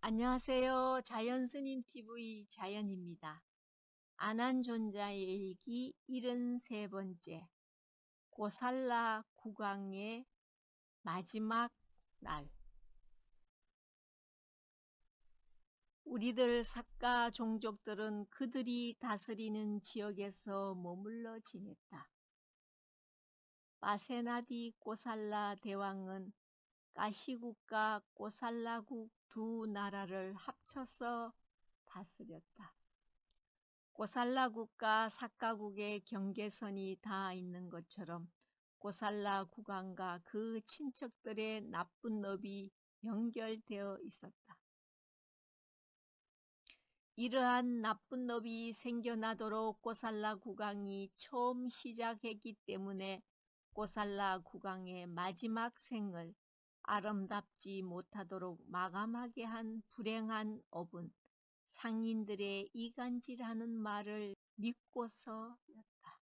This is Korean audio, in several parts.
안녕하세요. 자연스님 TV 자연입니다. 안한존자의 일기 73번째 고살라 국왕의 마지막 날. 우리들 사가 종족들은 그들이 다스리는 지역에서 머물러 지냈다. 파세나디 고살라 대왕은 가시국과 고살라국 두 나라를 합쳐서 다스렸다. 고살라국과 사가국의 경계선이 닿아 있는 것처럼 고살라 국왕과 그 친척들의 나쁜 업이 연결되어 있었다. 이러한 나쁜 업이 생겨나도록 고살라 국왕이 처음 시작했기 때문에 고살라 국왕의 마지막 생을 아름답지 못하도록 마감하게 한 불행한 업은 상인들의 이간질하는 말을 믿고서였다.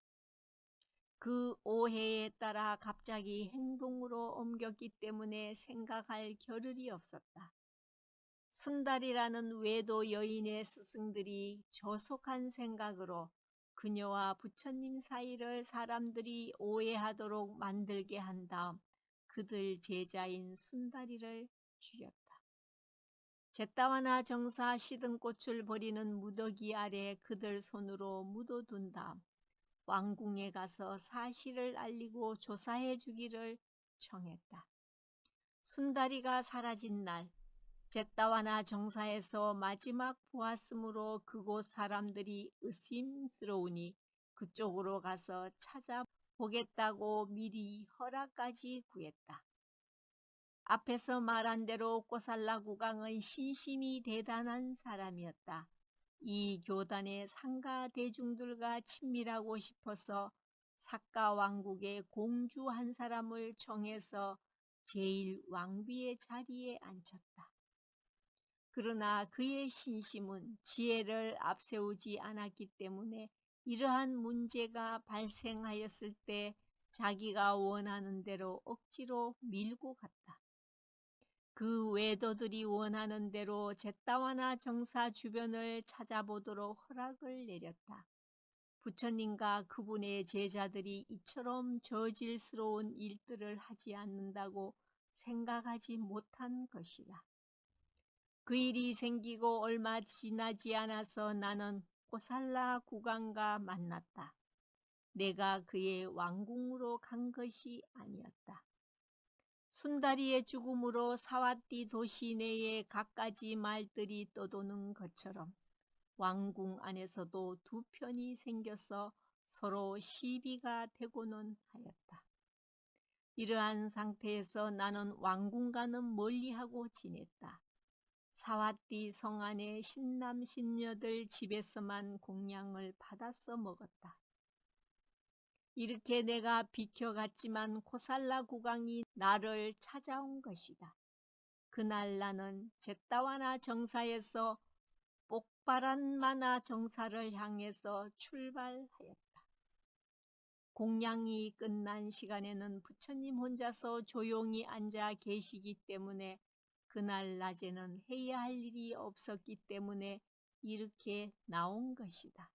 그 오해에 따라 갑자기 행동으로 옮겼기 때문에 생각할 겨를이 없었다. 순달이라는 외도 여인의 스승들이 조속한 생각으로 그녀와 부처님 사이를 사람들이 오해하도록 만들게 한 다음 그들 제자인 순다리를 죽였다. 제따와나 정사 시든꽃을 버리는 무더기 아래 그들 손으로 묻어둔 다음 왕궁에 가서 사실을 알리고 조사해 주기를 청했다. 순다리가 사라진 날 제따와나 정사에서 마지막 보았으므로 그곳 사람들이 의심스러우니 그쪽으로 가서 찾아보겠다고 미리 허락까지 구했다. 앞에서 말한 대로 고살라 국왕은 신심이 대단한 사람이었다. 이 교단의 상가 대중들과 친밀하고 싶어서 사가 왕국의 공주 한 사람을 정해서 제1왕비의 자리에 앉혔다. 그러나 그의 신심은 지혜를 앞세우지 않았기 때문에 이러한 문제가 발생하였을 때 자기가 원하는 대로 억지로 밀고 갔다. 그 외도들이 원하는 대로 제따와나 정사 주변을 찾아보도록 허락을 내렸다. 부처님과 그분의 제자들이 이처럼 저질스러운 일들을 하지 않는다고 생각하지 못한 것이다. 그 일이 생기고 얼마 지나지 않아서 나는 고살라 국왕과 만났다. 내가 그의 왕궁으로 간 것이 아니었다. 순다리의 죽음으로 사와띠 도시 내에 갖가지 말들이 떠도는 것처럼 왕궁 안에서도 두 편이 생겨서 서로 시비가 되고는 하였다. 이러한 상태에서 나는 왕궁과는 멀리하고 지냈다. 사와띠 성 안의 신남 신녀들 집에서만 공양을 받아서 먹었다. 이렇게 내가 비켜갔지만 고살라 국왕이 나를 찾아온 것이다. 그날 나는 제따와나 정사에서 폭발한 마나 정사를 향해서 출발하였다. 공양이 끝난 시간에는 부처님 혼자서 조용히 앉아 계시기 때문에 그날 낮에는 해야 할 일이 없었기 때문에 이렇게 나온 것이다.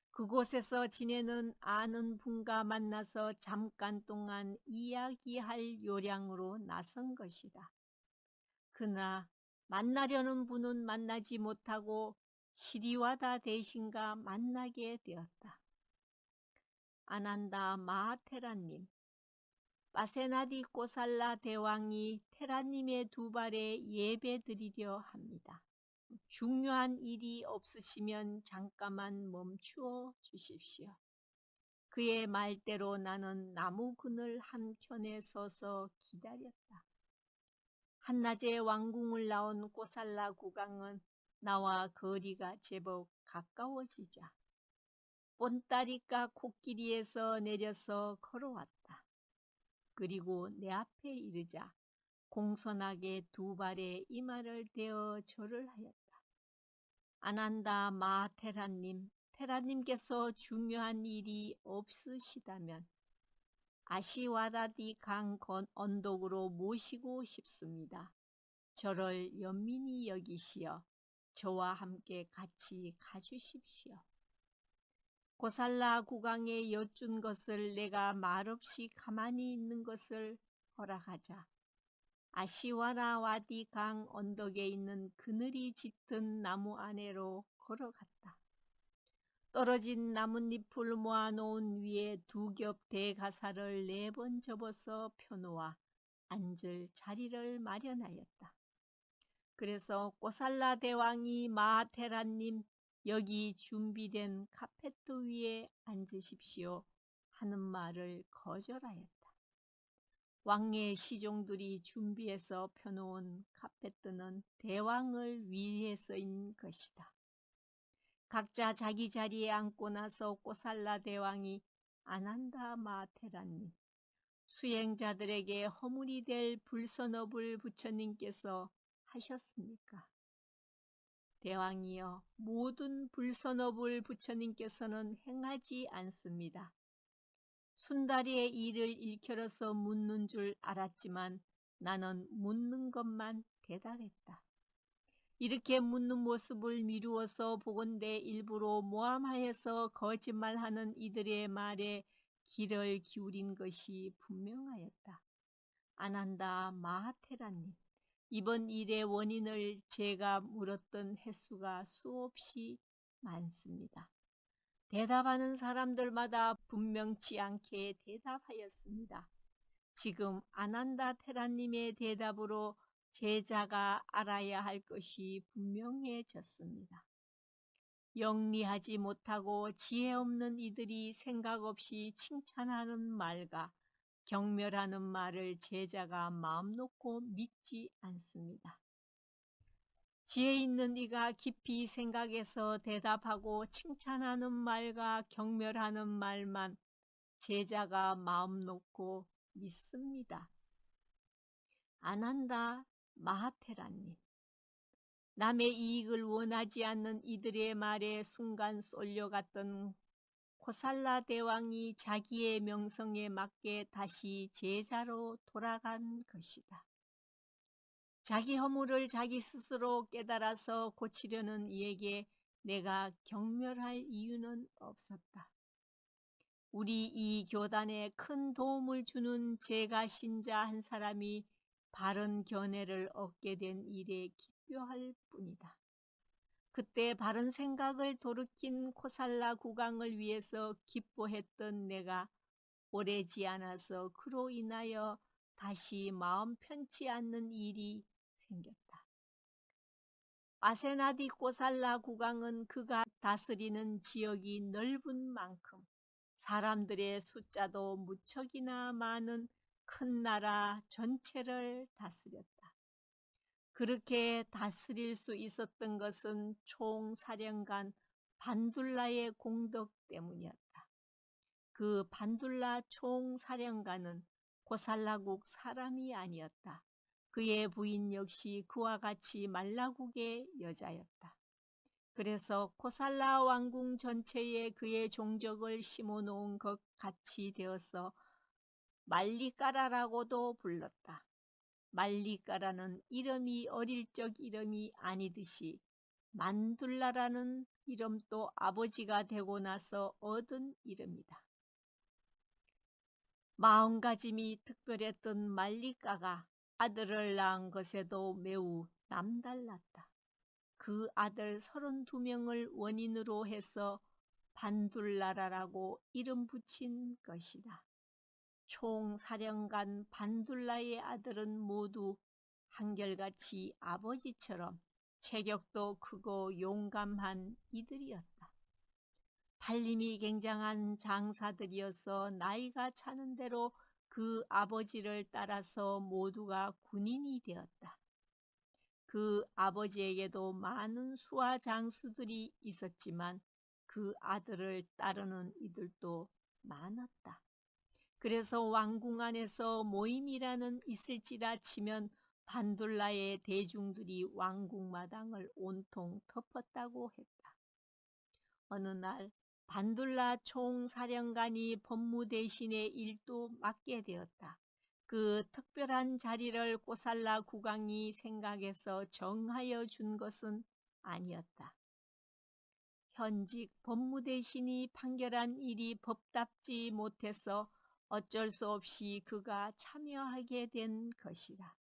그곳에서 지내는 아는 분과 만나서 잠깐 동안 이야기할 요량으로 나선 것이다. 그러나 만나려는 분은 만나지 못하고 시리와다 대신과 만나게 되었다. 아난다 마하테라님, 파세나디 고살라 대왕이 테라님의 두 발에 예배 드리려 합니다. 중요한 일이 없으시면 잠깐만 멈추어 주십시오. 그의 말대로 나는 나무 그늘 한켠에 서서 기다렸다. 한낮에 왕궁을 나온 고살라 국왕은 나와 거리가 제법 가까워지자 본다리가 코끼리에서 내려서 걸어왔다. 그리고 내 앞에 이르자 공손하게 두 발에 이마를 대어 절을 하였다. 아난다 마하테라님, 테라님께서 중요한 일이 없으시다면 아시와다디 강 언덕으로 모시고 싶습니다. 저를 연민히 여기시어 저와 함께 같이 가주십시오. 고살라 국왕에 여쭌 것을 내가 말없이 가만히 있는 것을 허락하자 아시와나 와디 강 언덕에 있는 그늘이 짙은 나무 안으로 걸어갔다. 떨어진 나뭇잎을 모아놓은 위에 두 겹 대가사를 4번 접어서 펴놓아 앉을 자리를 마련하였다. 그래서 꼬살라 대왕이 마하테라님 여기 준비된 카페트 위에 앉으십시오 하는 말을 거절하였다. 왕의 시종들이 준비해서 펴놓은 카페트는 대왕을 위해서인 것이다. 각자 자기 자리에 앉고 나서 꼬살라 대왕이 아난다 마하테라님, 수행자들에게 허물이 될 불선업을 부처님께서 하셨습니까? 대왕이여, 모든 불선업을 부처님께서는 행하지 않습니다. 순다리의 일을 일컬어서 묻는 줄 알았지만 나는 묻는 것만 대답했다. 이렇게 묻는 모습을 미루어서 보건대 일부러 모함하여서 거짓말하는 이들의 말에 귀를 기울인 것이 분명하였다. 아난다 마하테라님, 이번 일의 원인을 제가 물었던 횟수가 수없이 많습니다. 대답하는 사람들마다 분명치 않게 대답하였습니다. 지금 아난다 테라님의 대답으로 제자가 알아야 할 것이 분명해졌습니다. 영리하지 못하고 지혜 없는 이들이 생각 없이 칭찬하는 말과 경멸하는 말을 제자가 마음 놓고 믿지 않습니다. 지혜 있는 이가 깊이 생각해서 대답하고 칭찬하는 말과 경멸하는 말만 제자가 마음 놓고 믿습니다. 아난다 마하테라님, 남의 이익을 원하지 않는 이들의 말에 순간 쏠려갔던 코살라 대왕이 자기의 명성에 맞게 다시 제자로 돌아간 것이다. 자기 허물을 자기 스스로 깨달아서 고치려는 이에게 내가 경멸할 이유는 없었다. 우리 이 교단에 큰 도움을 주는 제가 신자 한 사람이 바른 견해를 얻게 된 일에 기뻐할 뿐이다. 그때 바른 생각을 돌이킨 코살라 국왕을 위해서 기뻐했던 내가 오래지 않아서 그로 인하여 다시 마음 편치 않는 일이 생겼다. 아세나디 꼬살라 국왕은 그가 다스리는 지역이 넓은 만큼 사람들의 숫자도 무척이나 많은 큰 나라 전체를 다스렸다. 그렇게 다스릴 수 있었던 것은 총사령관 반둘라의 공덕 때문이었다. 그 반둘라 총사령관은 고살라국 사람이 아니었다. 그의 부인 역시 그와 같이 말라국의 여자였다. 그래서 고살라 왕궁 전체에 그의 종적을 심어놓은 것 같이 되어서 말리까라라고도 불렀다. 말리까라는 이름이 어릴 적 이름이 아니듯이 만둘라라는 이름도 아버지가 되고 나서 얻은 이름이다. 마음가짐이 특별했던 말리까가 아들을 낳은 것에도 매우 남달랐다. 그 아들 32명을 원인으로 해서 반둘라라라고 이름 붙인 것이다. 총사령관 반둘라의 아들은 모두 한결같이 아버지처럼 체격도 크고 용감한 이들이었다. 팔림이 굉장한 장사들이어서 나이가 차는 대로 그 아버지를 따라서 모두가 군인이 되었다. 그 아버지에게도 많은 수하 장수들이 있었지만 그 아들을 따르는 이들도 많았다. 그래서 왕궁 안에서 모임이라는 있을지라 치면 반둘라의 대중들이 왕궁 마당을 온통 덮었다고 했다. 어느 날 반둘라 총사령관이 법무 대신의 일도 맡게 되었다. 그 특별한 자리를 고살라 국왕이 생각해서 정하여 준 것은 아니었다. 현직 법무대신이 판결한 일이 법답지 못해서 어쩔 수 없이 그가 참여하게 된 것이다.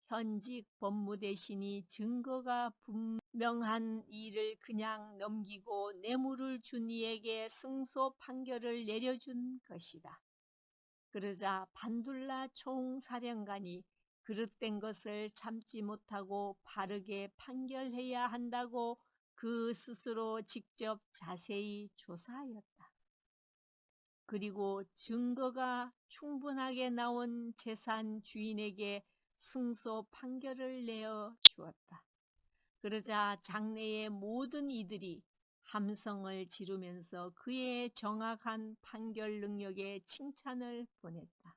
현직 법무대신이 증거가 분명한 일을 그냥 넘기고 뇌물을 준 이에게 승소 판결을 내려준 것이다. 그러자 반둘라 총사령관이 그릇된 것을 참지 못하고 바르게 판결해야 한다고 그 스스로 직접 자세히 조사하였다. 그리고 증거가 충분하게 나온 재산 주인에게 승소 판결을 내어 주었다. 그러자 장내의 모든 이들이 함성을 지르면서 그의 정확한 판결 능력에 칭찬을 보냈다.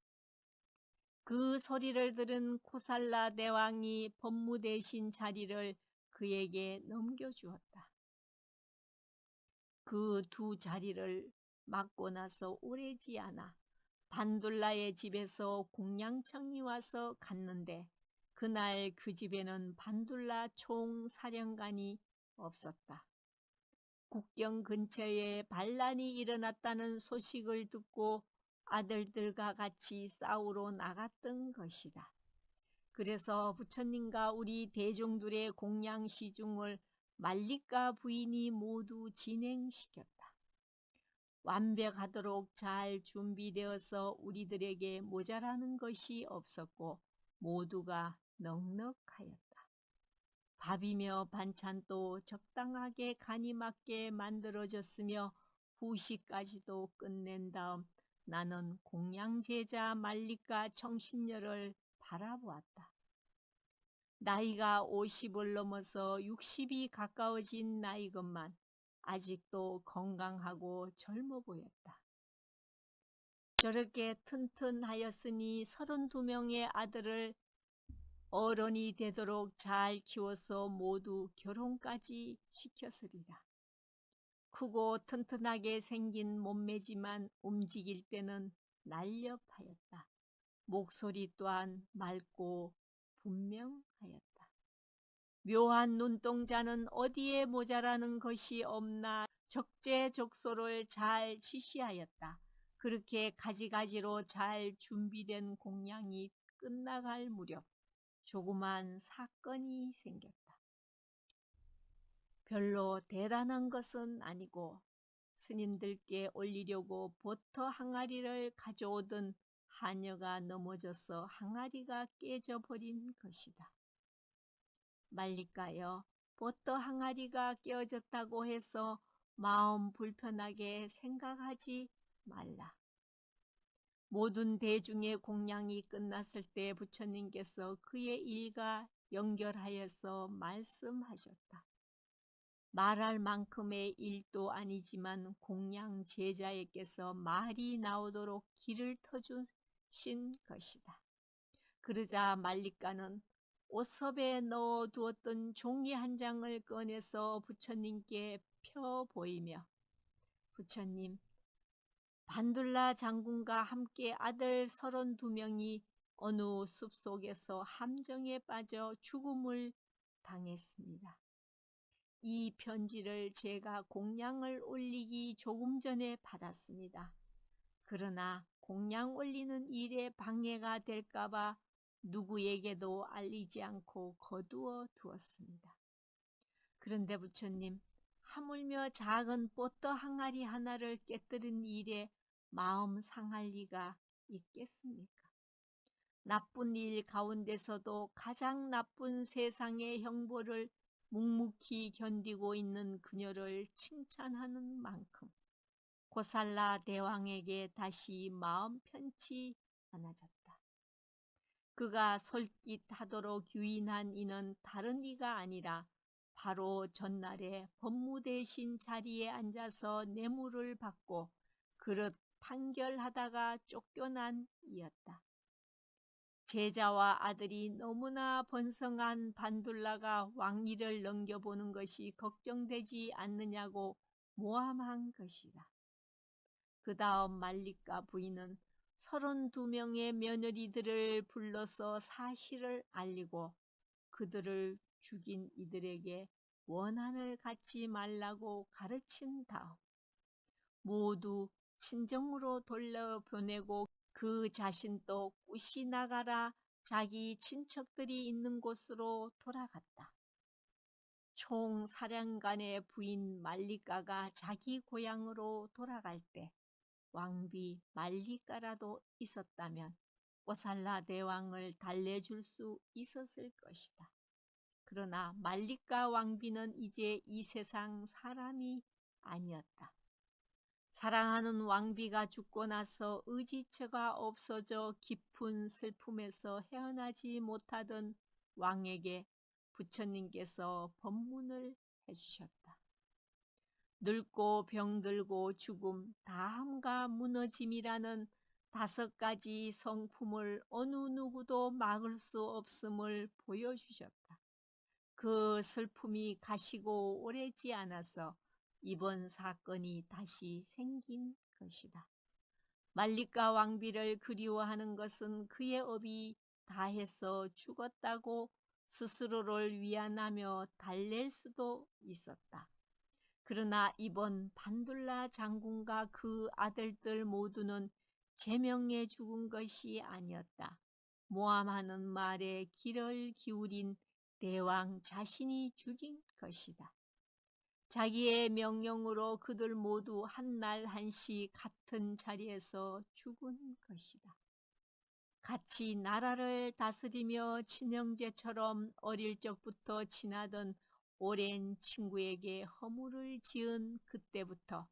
그 소리를 들은 코살라 대왕이 법무대신 자리를 그에게 넘겨주었다. 그 두 자리를 맡고 나서 오래지 않아 반둘라의 집에서 공양청이 와서 갔는데 그날 그 집에는 반둘라 총사령관이 없었다. 국경 근처에 반란이 일어났다는 소식을 듣고 아들들과 같이 싸우러 나갔던 것이다. 그래서 부처님과 우리 대종들의 공양 시중을 말리카 부인이 모두 진행시켰다. 완벽하도록 잘 준비되어서 우리들에게 모자라는 것이 없었고 모두가 넉넉하였다. 밥이며 반찬도 적당하게 간이 맞게 만들어졌으며 후식까지도 끝낸 다음 나는 공양제자 말리카 청신녀를 바라보았다. 나이가 50을 넘어서 60이 가까워진 나이건만 아직도 건강하고 젊어 보였다. 저렇게 튼튼하였으니 32명의 아들을 어른이 되도록 잘 키워서 모두 결혼까지 시켰으리라. 크고 튼튼하게 생긴 몸매지만 움직일 때는 날렵하였다. 목소리 또한 맑고 분명하였다. 묘한 눈동자는 어디에 모자라는 것이 없나 적재적소를 잘 지시하였다. 그렇게 가지가지로 잘 준비된 공양이 끝나갈 무렵 조그만 사건이 생겼다. 별로 대단한 것은 아니고 스님들께 올리려고 버터 항아리를 가져오던 하녀가 넘어져서 항아리가 깨져버린 것이다. 말리카여, 버터 항아리가 깨어졌다고 해서 마음 불편하게 생각하지 말라. 모든 대중의 공양이 끝났을 때 부처님께서 그의 일과 연결하여서 말씀하셨다. 말할 만큼의 일도 아니지만 공양 제자에게서 말이 나오도록 길을 터주신 것이다. 그러자 말리카는 옷섭에 넣어두었던 종이 한 장을 꺼내서 부처님께 펴 보이며 부처님, 반둘라 장군과 함께 아들 32명이 어느 숲속에서 함정에 빠져 죽음을 당했습니다. 이 편지를 제가 공양을 올리기 조금 전에 받았습니다. 그러나 공양 올리는 일에 방해가 될까봐 누구에게도 알리지 않고 거두어 두었습니다. 그런데 부처님, 하물며 작은 버터 항아리 하나를 깨뜨린 일에 마음 상할 리가 있겠습니까? 나쁜 일 가운데서도 가장 나쁜 세상의 형벌을 묵묵히 견디고 있는 그녀를 칭찬하는 만큼 고살라 대왕에게 다시 마음 편치 않아졌다. 그가 솔깃하도록 유인한 이는 다른 이가 아니라 바로 전날에 법무대신 자리에 앉아서 뇌물을 받고 그릇 판결하다가 쫓겨난 이였다. 제자와 아들이 너무나 번성한 반둘라가 왕위를 넘겨보는 것이 걱정되지 않느냐고 모함한 것이다. 그 다음 말리카 부인은 32명의 며느리들을 불러서 사실을 알리고 그들을 죽인 이들에게 원한을 갖지 말라고 가르친 다음 모두 친정으로 돌려보내고 그 자신도 굿이 나가라 자기 친척들이 있는 곳으로 돌아갔다. 총사령관의 부인 말리카가 자기 고향으로 돌아갈 때 왕비 말리카라도 있었다면 꼬살라 대왕을 달래줄 수 있었을 것이다. 그러나 말리카 왕비는 이제 이 세상 사람이 아니었다. 사랑하는 왕비가 죽고 나서 의지처가 없어져 깊은 슬픔에서 헤어나지 못하던 왕에게 부처님께서 법문을 해주셨다. 늙고 병들고 죽음, 다함과 무너짐이라는 5가지 성품을 어느 누구도 막을 수 없음을 보여주셨다. 그 슬픔이 가시고 오래지 않아서 이번 사건이 다시 생긴 것이다. 말리카 왕비를 그리워하는 것은 그의 업이 다해서 죽었다고 스스로를 위안하며 달랠 수도 있었다. 그러나 이번 반둘라 장군과 그 아들들 모두는 제명에 죽은 것이 아니었다. 모함하는 말에 귀를 기울인 대왕 자신이 죽인 것이다. 자기의 명령으로 그들 모두 한 날 한시 같은 자리에서 죽은 것이다. 같이 나라를 다스리며 친형제처럼 어릴 적부터 지나던 오랜 친구에게 허물을 지은 그때부터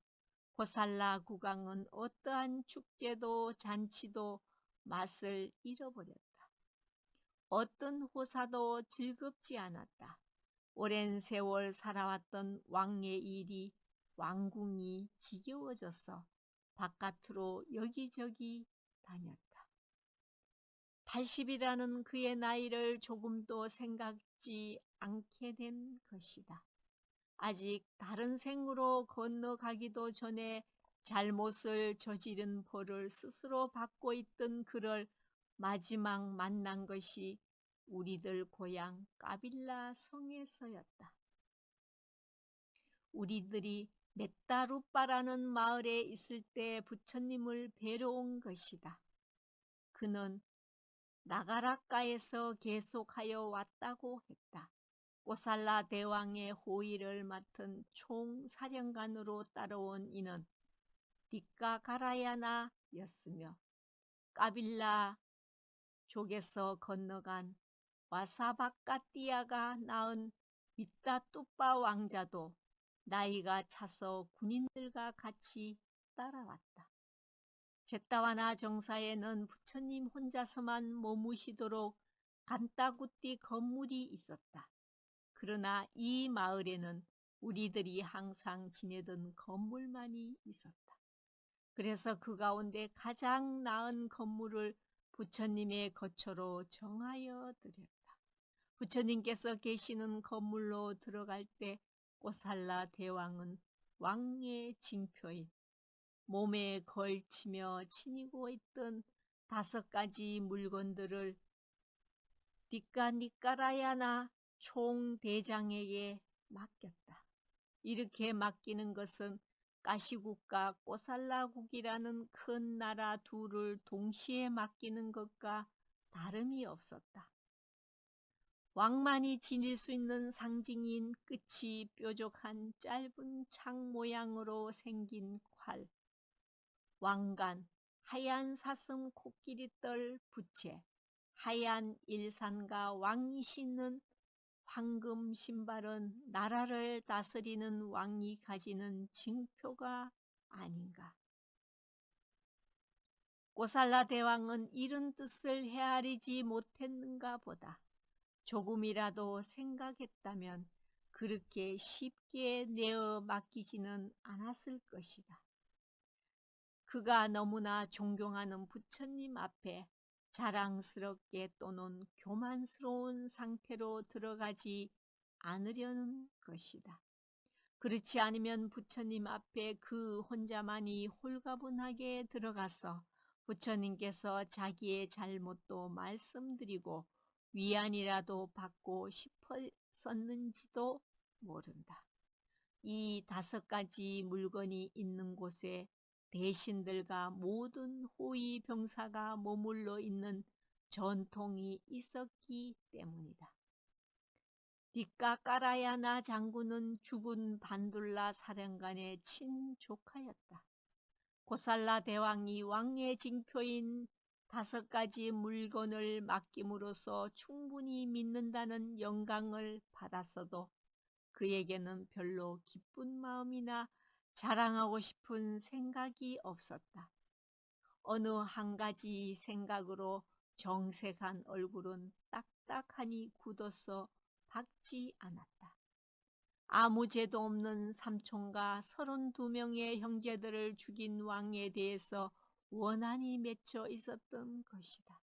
고살라 국왕은 어떠한 축제도 잔치도 맛을 잃어버렸다. 어떤 호사도 즐겁지 않았다. 오랜 세월 살아왔던 왕의 일이 왕궁이 지겨워져서 바깥으로 여기저기 다녔다. 80이라는 그의 나이를 조금도 생각지 않게 된 것이다. 아직 다른 생으로 건너가기도 전에 잘못을 저지른 벌을 스스로 받고 있던 그를 마지막 만난 것이 우리들 고향 까빌라 성에서였다. 우리들이 메따루빠라는 마을에 있을 때 부처님을 뵈러 온 것이다. 그는 나가라가에서 계속하여 왔다고 했다. 꼬살라 대왕의 호위를 맡은 총사령관으로 따라온 이는 디카가라야나였으며 까빌라 족에서 건너간 와사바카띠아가 낳은 미따뚜빠 왕자도 나이가 차서 군인들과 같이 따라왔다. 제타와나 정사에는 부처님 혼자서만 머무시도록 간따구띠 건물이 있었다. 그러나 이 마을에는 우리들이 항상 지내던 건물만이 있었다. 그래서 그 가운데 가장 나은 건물을 부처님의 거처로 정하여 드렸다. 부처님께서 계시는 건물로 들어갈 때 꼬살라 대왕은 왕의 징표인 몸에 걸치며 지니고 있던 5가지 물건들을 니까라야나 총대장에게 맡겼다. 이렇게 맡기는 것은 가시국과 꼬살라국이라는 큰 나라 둘을 동시에 맡기는 것과 다름이 없었다. 왕만이 지닐 수 있는 상징인 끝이 뾰족한 짧은 창 모양으로 생긴 활, 왕관, 하얀 사슴 코끼리 떨 부채, 하얀 일산과 왕이 신는 황금 신발은 나라를 다스리는 왕이 가지는 징표가 아닌가. 꼬살라 대왕은 이런 뜻을 헤아리지 못했는가 보다. 조금이라도 생각했다면 그렇게 쉽게 내어 맡기지는 않았을 것이다. 그가 너무나 존경하는 부처님 앞에 자랑스럽게 또는 교만스러운 상태로 들어가지 않으려는 것이다. 그렇지 않으면 부처님 앞에 그 혼자만이 홀가분하게 들어가서 부처님께서 자기의 잘못도 말씀드리고 위안이라도 받고 싶었었는지도 모른다. 이 5가지 물건이 있는 곳에 대신들과 모든 호위 병사가 머물러 있는 전통이 있었기 때문이다. 뒷가까라야나 장군은 죽은 반둘라 사령관의 친조카였다. 고살라 대왕이 왕의 징표인 5가지 물건을 맡김으로써 충분히 믿는다는 영광을 받았어도 그에게는 별로 기쁜 마음이나 자랑하고 싶은 생각이 없었다. 어느 한 가지 생각으로 정색한 얼굴은 딱딱하니 굳어서 밝지 않았다. 아무 죄도 없는 삼촌과 32명의 형제들을 죽인 왕에 대해서 원한이 맺혀 있었던 것이다.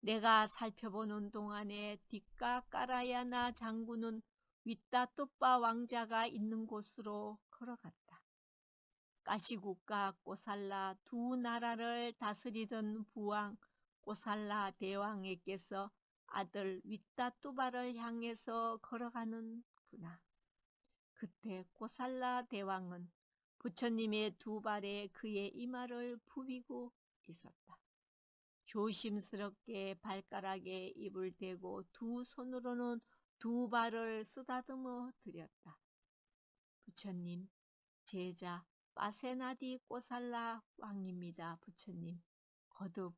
내가 살펴보는 동안에 뒷가까라야나 장군은 윗다뚜빠 왕자가 있는 곳으로 걸어갔다. 가시국과 꼬살라 2 나라를 다스리던 부왕 꼬살라 대왕에게서 아들 윗다뚜바를 향해서 걸어가는구나. 그때 꼬살라 대왕은 부처님의 2 발에 그의 이마를 부비고 있었다. 조심스럽게 발가락에 입을 대고 2 손으로는 2 발을 쓰다듬어 드렸다. 부처님, 제자 빠세나디 꼬살라 왕입니다. 부처님, 거듭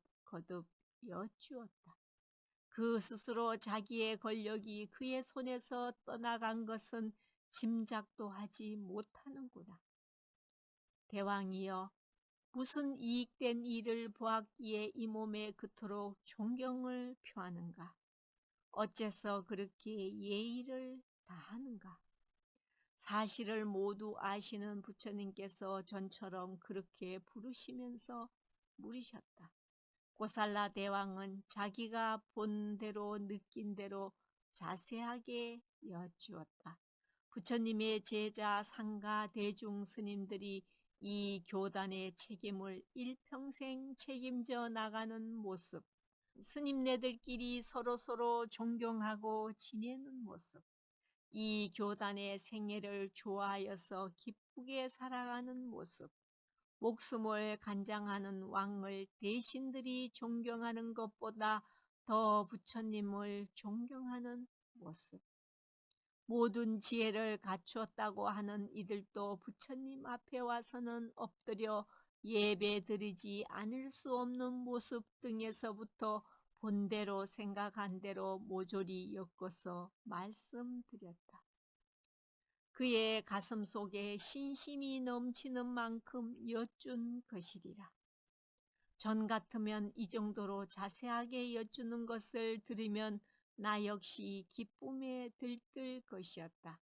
여쭈었다. 그 스스로 자기의 권력이 그의 손에서 떠나간 것은 짐작도 하지 못하는구나. 대왕이여, 무슨 이익된 일을 보았기에 이 몸에 그토록 존경을 표하는가? 어째서 그렇게 예의를 다하는가? 사실을 모두 아시는 부처님께서 전처럼 그렇게 부르시면서 물으셨다. 고살라 대왕은 자기가 본 대로 느낀 대로 자세하게 여쭈었다. 부처님의 제자 상가 대중 스님들이 이 교단의 책임을 일평생 책임져 나가는 모습, 스님네들끼리 서로서로 존경하고 지내는 모습, 이 교단의 생애를 좋아하여서 기쁘게 살아가는 모습, 목숨을 간장하는 왕을 대신들이 존경하는 것보다 더 부처님을 존경하는 모습, 모든 지혜를 갖추었다고 하는 이들도 부처님 앞에 와서는 엎드려 예배 드리지 않을 수 없는 모습 등에서부터 본대로 생각한 대로 모조리 엮어서 말씀드렸다. 그의 가슴 속에 신심이 넘치는 만큼 여쭌 것이리라. 전 같으면 이 정도로 자세하게 여쭈는 것을 들으면 나 역시 기쁨에 들뜰 것이었다.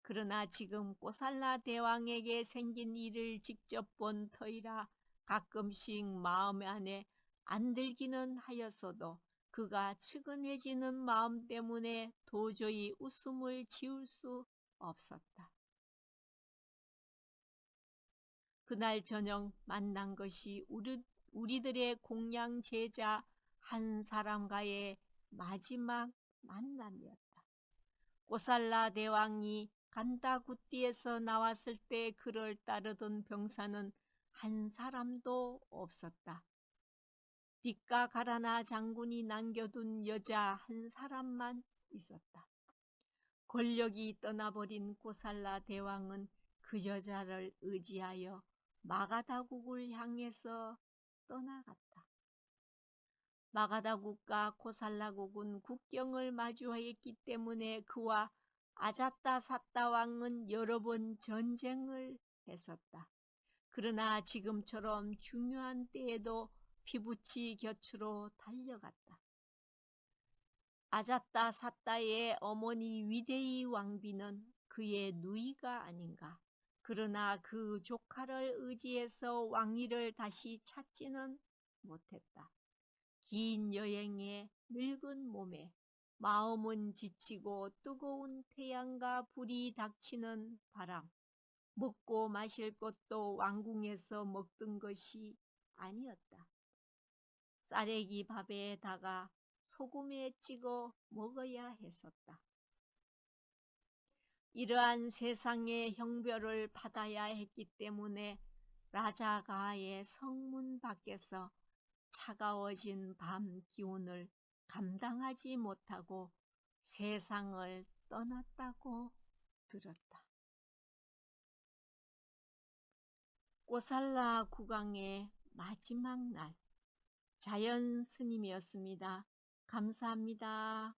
그러나 지금 꼬살라 대왕에게 생긴 일을 직접 본 터이라 가끔씩 마음 안에 안 들기는 하였어도 그가 측은해지는 마음 때문에 도저히 웃음을 지울 수 없었다. 그날 저녁 만난 것이 우리들의 공양 제자 한 사람과의 마지막 만남이었다. 꼬살라 대왕이 간다구띠에서 나왔을 때 그를 따르던 병사는 한 사람도 없었다. 뒷가가라나 장군이 남겨둔 여자 한 사람만 있었다. 권력이 떠나버린 꼬살라 대왕은 그 여자를 의지하여 마가다국을 향해서 떠나갔다. 마가다국과 고살라국은 국경을 마주했기 때문에 그와 아자타사타 왕은 여러 번 전쟁을 했었다. 그러나 지금처럼 중요한 때에도 피부치 곁으로 달려갔다. 아자타사타의 어머니 위대이 왕비는 그의 누이가 아닌가. 그러나 그 조카를 의지해서 왕위를 다시 찾지는 못했다. 긴 여행에 늙은 몸에 마음은 지치고 뜨거운 태양과 불이 닥치는 바람, 먹고 마실 것도 왕궁에서 먹던 것이 아니었다. 쌀래기 밥에다가 소금에 찍어 먹어야 했었다. 이러한 세상의 형벌을 받아야 했기 때문에 라자가의 성문 밖에서 차가워진 밤 기온을 감당하지 못하고 세상을 떠났다고 들었다. 꼬살라 국왕의 마지막 날, 자연 스님이었습니다. 감사합니다.